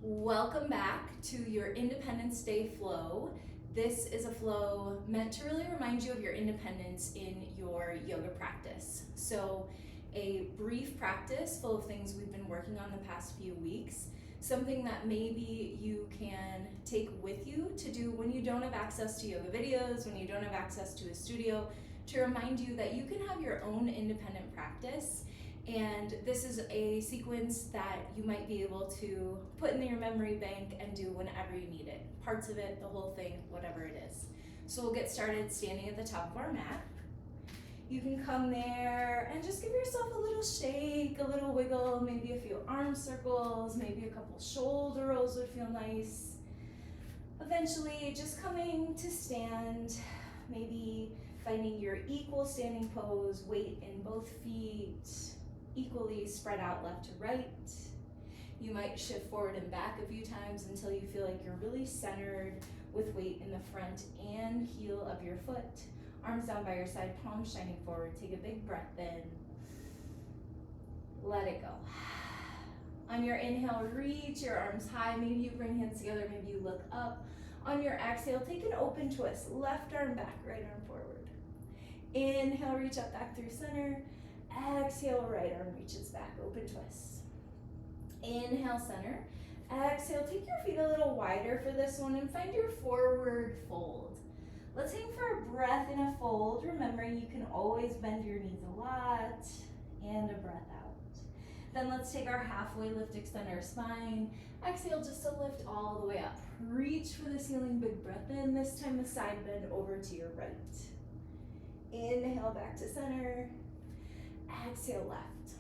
Welcome back to your Independence Day flow. This is a flow meant to really remind you of your independence in your yoga practice. So, a brief practice full of things we've been working on the past few weeks, something that maybe you can take with you to do when you don't have access to yoga videos, when you don't have access to a studio, to remind you that you can have your own independent practice. And this is a sequence that you might be able to put in your memory bank and do whenever you need it. Parts of it, the whole thing, whatever it is. So we'll get started standing at the top of our mat. You can come there and just give yourself a little shake, a little wiggle, maybe a few arm circles, maybe a couple shoulder rolls would feel nice. Eventually, just coming to stand, maybe finding your equal standing pose, weight in both feet, equally spread out left to right. You might shift forward and back a few times until you feel like you're really centered with weight in the front and heel of your foot. Arms down by your side, palms shining forward. Take a big breath in. Let it go. On your inhale, reach your arms high. Maybe you bring hands together, maybe you look up. On your exhale, take an open twist. Left arm back, right arm forward. Inhale, reach up back through center. Exhale, right arm reaches back, open twist. Inhale, center. Exhale, take your feet a little wider for this one and find your forward fold. Let's aim for a breath in a fold, remembering you can always bend your knees a lot, and a breath out. Then let's take our halfway lift, extend our spine. Exhale just to lift all the way up. Reach for the ceiling, big breath in. This time the side bend over to your right. Inhale, back to center. Exhale, left.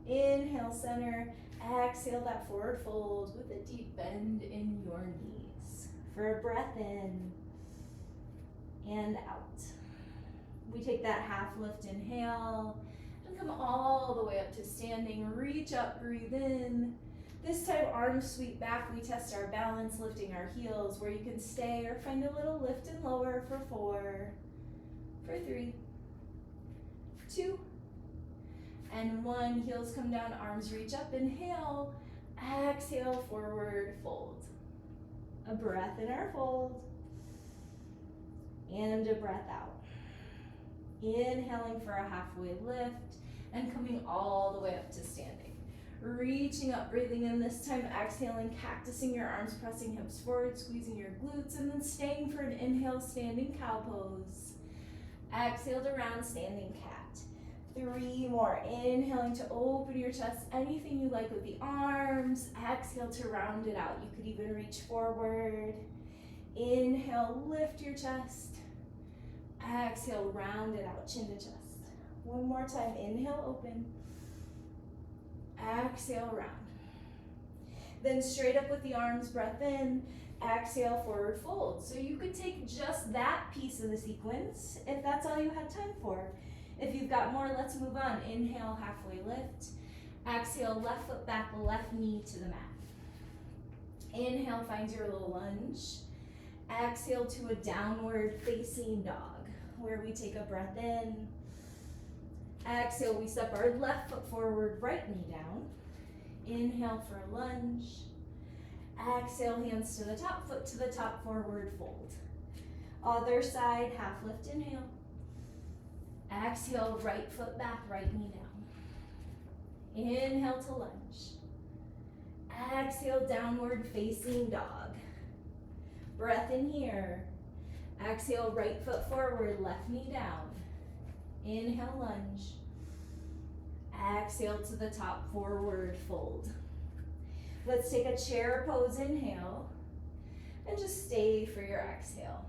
Inhale, center. Exhale, that forward fold with a deep bend in your knees. For a breath in and out. We take that half lift, inhale, and come all the way up to standing. Reach up, breathe in. This time, arms sweep back. We test our balance, lifting our heels where you can stay or find a little lift and lower for 4, for 3, 2, and 1. Heels come down, arms reach up, inhale, exhale, forward fold. A breath in our fold, and a breath out. Inhaling for a halfway lift, and coming all the way up to standing. Reaching up, breathing in this time, exhaling, cactusing your arms, pressing hips forward, squeezing your glutes, and then staying for an inhale, standing cow pose. Exhale to round, standing cat. 3 more. Inhaling to open your chest, anything you like with the arms. Exhale to round it out. You could even reach forward. Inhale, lift your chest. Exhale, round it out, chin to chest. 1 more time. Inhale, open. Exhale, round. Then straight up with the arms, breath in. Exhale, forward fold. So you could take just that piece of the sequence if that's all you had time for. If you've got more, let's move on. Inhale, halfway lift. Exhale, left foot back, left knee to the mat. Inhale, finds your little lunge. Exhale to a downward facing dog, where we take a breath in. Exhale, we step our left foot forward, right knee down. Inhale for a lunge. Exhale, hands to the top, foot to the top, forward fold. Other side, half lift, inhale. Exhale, right foot back, right knee down. Inhale to lunge. Exhale, downward facing dog. Breath in here. Exhale, right foot forward, left knee down. Inhale, lunge. Exhale to the top, forward fold. Let's take a chair pose, inhale, and just stay for your exhale.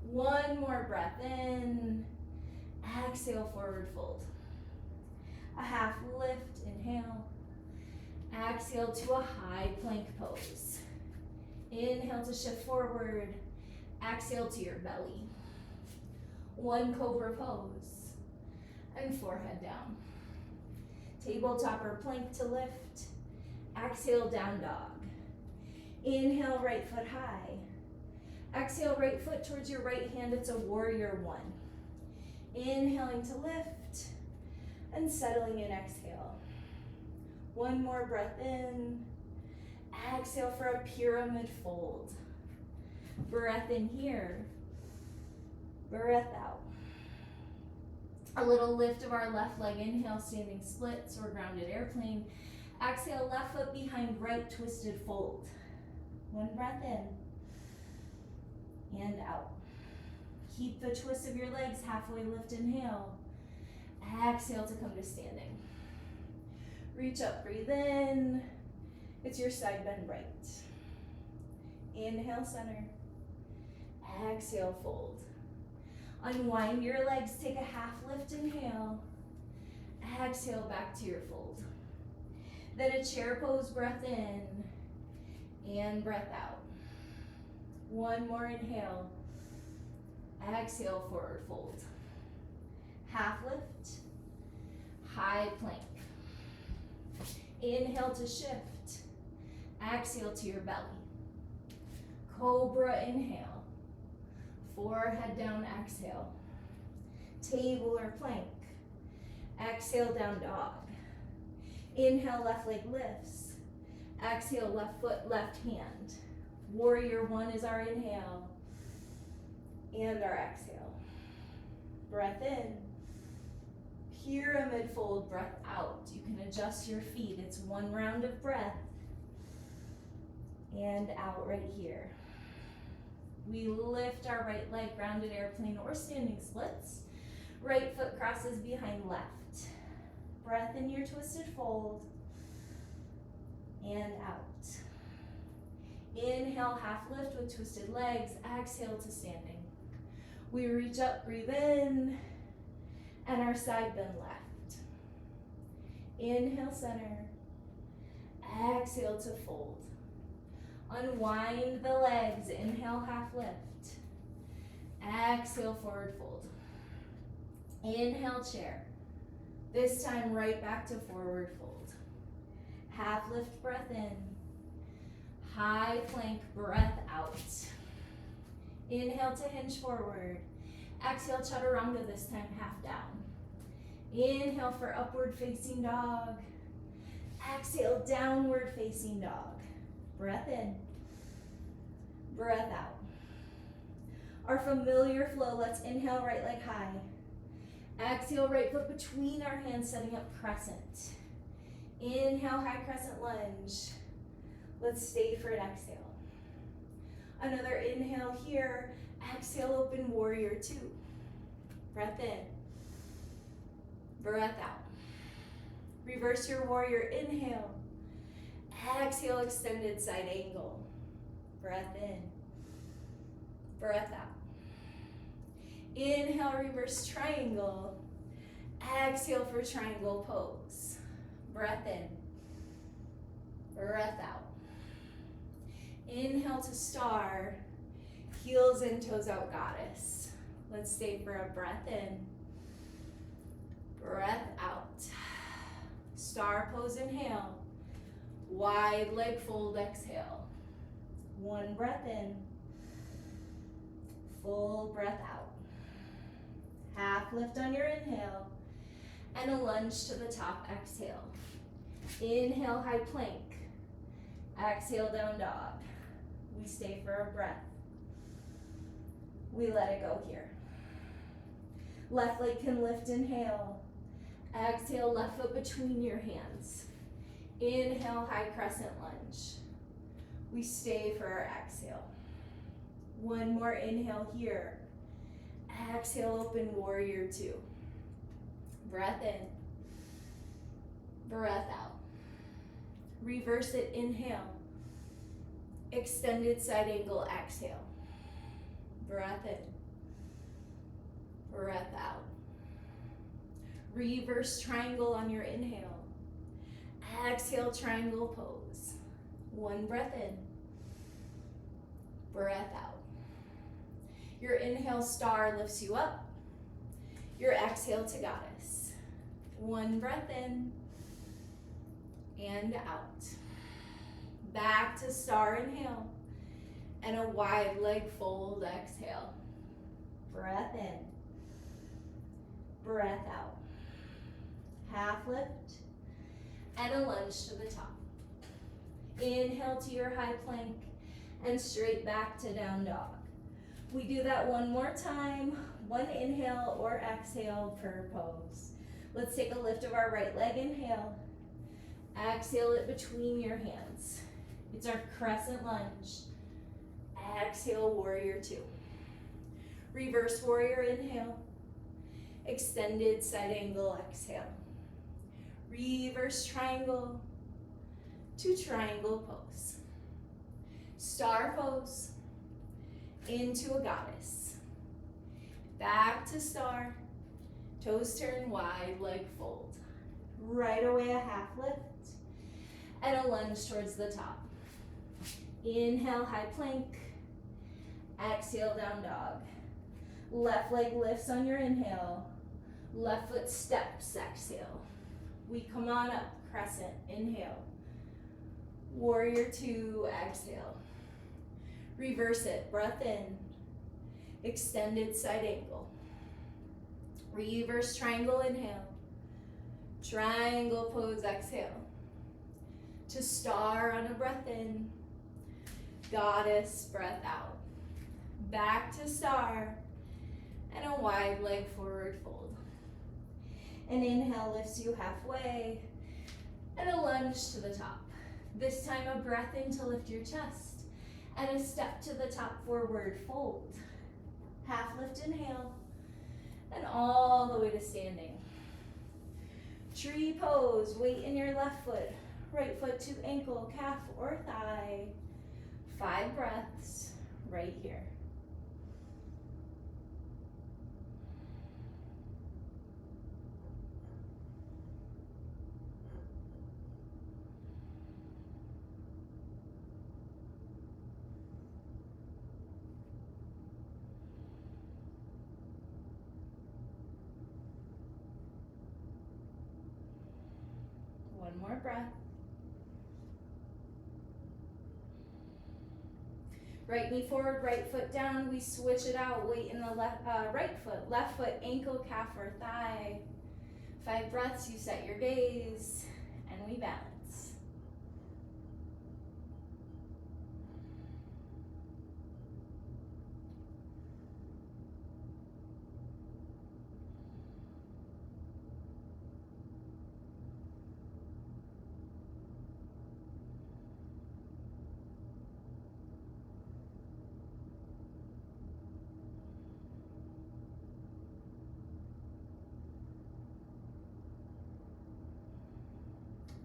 1 more breath in. Exhale, forward fold. A half lift, inhale. Exhale to a high plank pose. Inhale to shift forward. Exhale to your belly. 1 cobra pose. And forehead down. Tabletop or plank to lift. Exhale, down dog. Inhale, right foot high. Exhale, right foot towards your right hand. It's a warrior 1. Inhaling to lift and settling in, exhale. One more breath in Exhale for a pyramid fold. Breath in here. Breath out. A little lift of our left leg. Inhale, standing splits or grounded airplane. Exhale, left foot behind right, twisted fold. One breath in and out. Keep the twist of your legs, halfway lift, inhale. Exhale to come to standing. Reach up, breathe in. It's your side bend right. Inhale, center. Exhale, fold. Unwind your legs, take a half lift, inhale. Exhale, back to your fold. Then a chair pose, breath in and breath out. One more inhale. Exhale, forward fold. Half lift, high plank. Inhale to shift. Exhale to your belly. Cobra, inhale. Forehead down, exhale. Table or plank. Exhale, down dog. Inhale, left leg lifts. Exhale, left foot, left hand. Warrior one is our inhale and our exhale. Breath in. Pyramid fold, breath out. You can adjust your feet. It's one round of breath. And out right here. We lift our right leg, grounded airplane or standing splits. Right foot crosses behind left. Breath in your twisted fold. And out. Inhale, half lift with twisted legs. Exhale to standing. We reach up, breathe in. And our side bend left. Inhale, center. Exhale to fold. Unwind the legs. Inhale, half lift. Exhale, forward fold. Inhale, chair. This time right back to forward fold. Half lift, breath in. High plank, breath out. Inhale to hinge forward. Exhale, chaturanga, this time half down. Inhale for upward facing dog. Exhale, downward facing dog. Breath in, breath out. Our familiar flow, let's inhale, right leg high. Exhale, right foot between our hands, setting up crescent. Inhale, high crescent lunge. Let's stay for an exhale. Another inhale here. Exhale, open warrior two. Breath in, breath out. Reverse your warrior, inhale. Exhale, extended side angle. Breath in, breath out. Inhale, reverse triangle. Exhale for triangle pose. Breath in, breath out. Inhale to star. Heels in, toes out, goddess. Let's stay for a breath in, breath out. Star pose, inhale. Wide leg fold, exhale. One breath in, full breath out. Half lift on your inhale, and a lunge to the top, exhale. Inhale, high plank. Exhale, down dog. We stay for a breath. We let it go here. Left leg can lift, inhale. Exhale, left foot between your hands. Inhale, high crescent lunge. We stay for our exhale. One more inhale here. Exhale, open warrior two. Breath in, breath out. Reverse it, inhale. Extended side angle, exhale. Breath in, breath out. Reverse triangle on your inhale. Exhale, triangle pose. One breath in, breath out. Your inhale, star, lifts you up. Your exhale to goddess. One breath in and out. Back to star, inhale. And a wide leg fold, exhale. Breath in, breath out. Half lift, and a lunge to the top. Inhale to your high plank and straight back to down dog. We do that one more time, one inhale or exhale per pose. Let's take a lift of our right leg, inhale. Exhale it between your hands. It's our crescent lunge. Exhale, warrior two. Reverse warrior, inhale. Extended side angle, exhale. Reverse triangle to triangle pose. Star pose into a goddess. Back to star. Toes turn wide, leg fold. Right away a half lift and a lunge towards the top. Inhale, high plank. Exhale, down dog. Left leg lifts on your inhale. Left foot steps, exhale. We come on up, crescent, inhale. Warrior two, exhale. Reverse it, breath in. Extended side angle. Reverse triangle, inhale. Triangle pose, exhale. To star on a breath in. Goddess, breath out. Back to star. And a wide leg forward fold. An inhale lifts you halfway. And a lunge to the top. This time a breath in to lift your chest. And a step to the top, forward fold. Half lift, inhale. And all the way to standing. Tree pose, weight in your left foot. Right foot to ankle, calf, or thigh. 5 breaths right here. One more breath. Right knee forward, right foot down. We switch it out. Weight in the right foot, ankle, calf, or thigh. 5 breaths. You set your gaze, and we balance.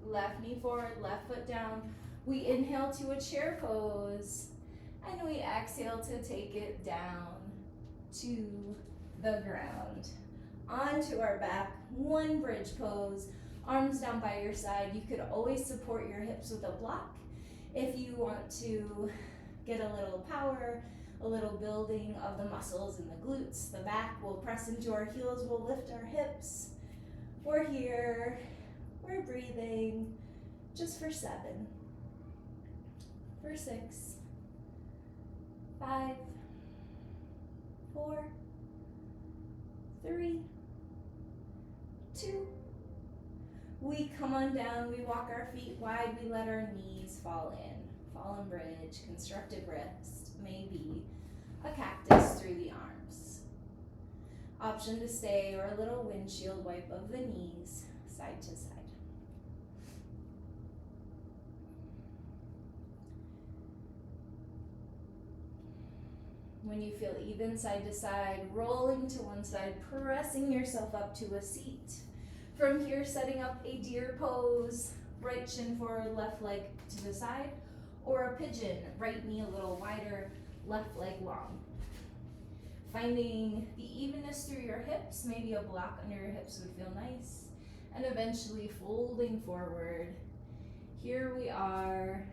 Left knee forward, left foot down. We inhale to a chair pose, and we exhale to take it down to the ground. Onto our back, one bridge pose, arms down by your side. You could always support your hips with a block if you want to get a little power, a little building of the muscles in the glutes, the back. We'll press into our heels, we'll lift our hips. We're here. We're breathing just for 7, for 6, 5, 4, 3, 2. We come on down, we walk our feet wide, we let our knees fall in. Fallen bridge, constructed wrist, maybe a cactus through the arms. Option to stay or a little windshield wipe of the knees, side to side. When you feel even side to side, rolling to one side, pressing yourself up to a seat. From here, setting up a deer pose, right shin forward, left leg to the side, or a pigeon, right knee a little wider, left leg long. Finding the evenness through your hips, maybe a block under your hips would feel nice, and eventually folding forward. Here we are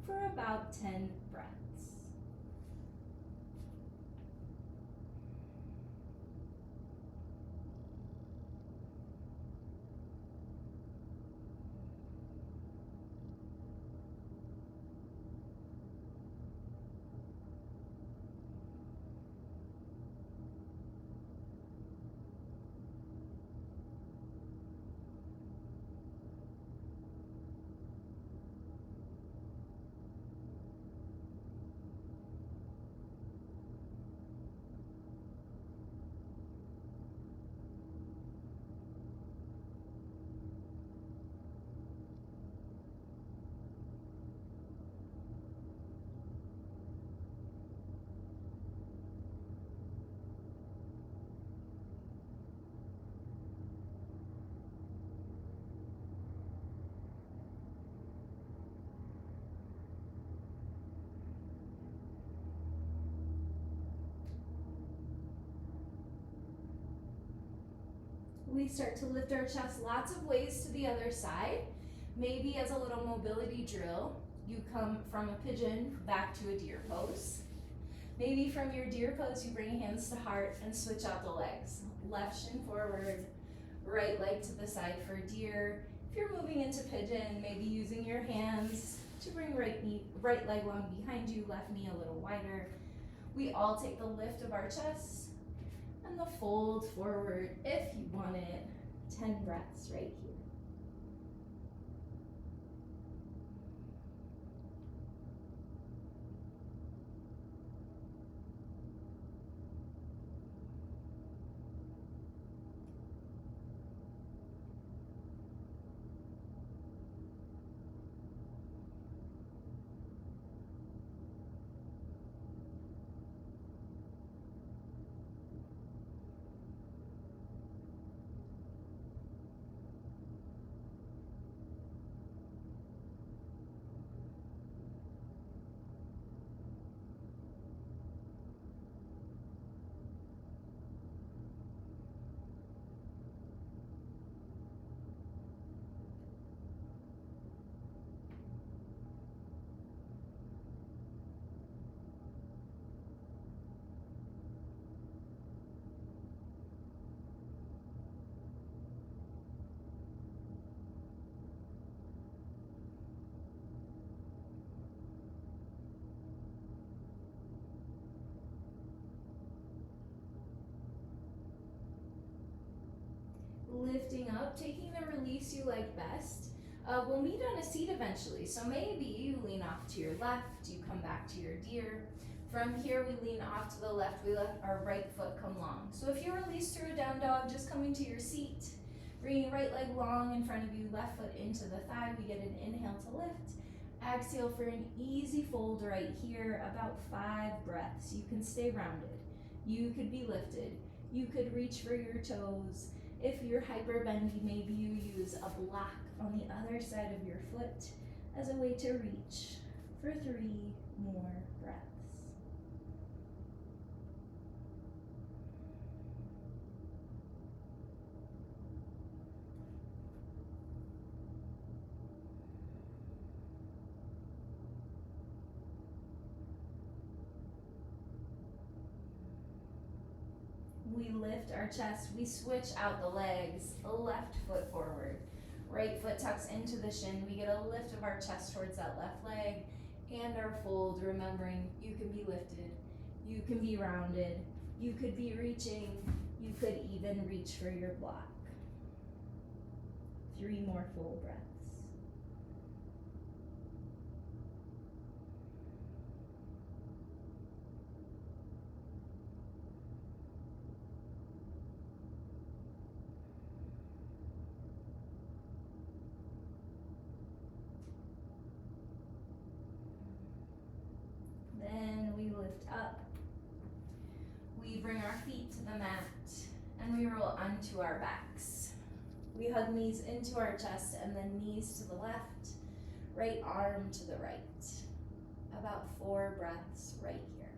for about 10 breaths. we start to lift our chest, lots of ways to the other side. Maybe as a little mobility drill, you come from a pigeon back to a deer pose. Maybe from your deer pose, you bring hands to heart and switch out the legs. Left shin forward, right leg to the side for deer. If you're moving into pigeon, maybe using your hands to bring right leg long behind you, left knee a little wider. We all take the lift of our chest and the fold forward if you want it. 10 breaths right here. Lifting up, taking the release you like best. We'll meet on a seat eventually, so maybe you lean off to your left, you come back to your deer. From here, we lean off to the left, we let our right foot come long. So if you release through a down dog, just coming to your seat, bringing right leg long in front of you, left foot into the thigh, we get an inhale to lift. Exhale for an easy fold right here, about 5 breaths. You can stay rounded. You could be lifted. You could reach for your toes. If you're hyperbendy, maybe you use a block on the other side of your foot as a way to reach for 3 more breaths. We lift our chest, we switch out the legs, left foot forward, right foot tucks into the shin. We get a lift of our chest towards that left leg and our fold, remembering you can be lifted, you can be rounded, you could be reaching, you could even reach for your block. 3 more full breaths. Then we lift up, we bring our feet to the mat, and we roll onto our backs. We hug knees into our chest and then knees to the left, right arm to the right. About 4 breaths right here.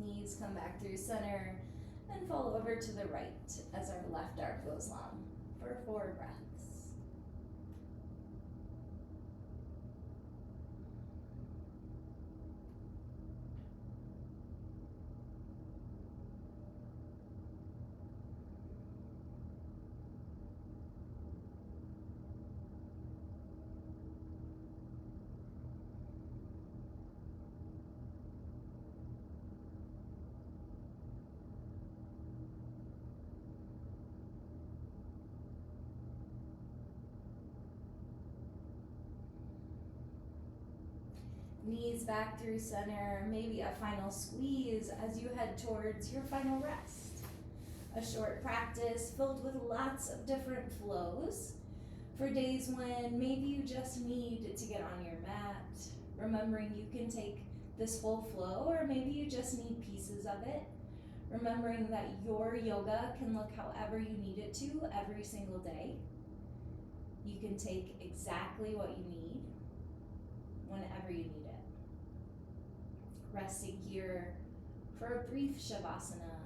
Knees come back through center and fall over to the right as our left arm goes long for 4 breaths. Knees back through center, maybe a final squeeze as you head towards your final rest. A short practice filled with lots of different flows. For days when maybe you just need to get on your mat, remembering you can take this whole flow, or maybe you just need pieces of it. Remembering that your yoga can look however you need it to every single day. You can take exactly what you need whenever you need it. Resting here for a brief Shavasana.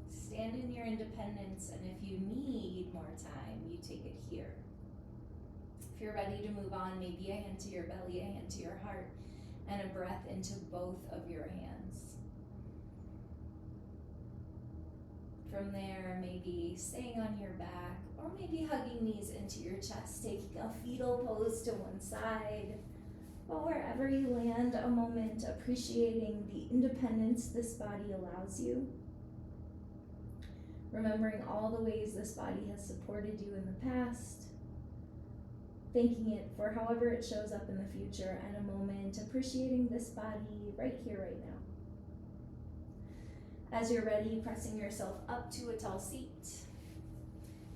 Stand in your independence, and if you need more time, you take it here. If you're ready to move on, maybe a hand to your belly, a hand to your heart, and a breath into both of your hands. From there, maybe staying on your back, or maybe hugging knees into your chest, taking a fetal pose to one side. But wherever you land, a moment appreciating the independence this body allows you. Remembering all the ways this body has supported you in the past. Thanking it for however it shows up in the future, and a moment appreciating this body right here, right now. As you're ready, pressing yourself up to a tall seat.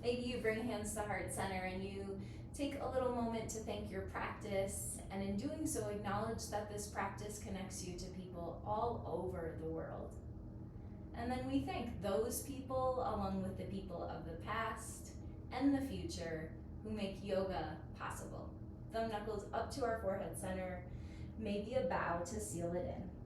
Maybe you bring hands to heart center and you take a little moment to thank your practice, and in doing so, acknowledge that this practice connects you to people all over the world. And then we thank those people along with the people of the past and the future who make yoga possible. Thumb knuckles up to our forehead center, maybe a bow to seal it in.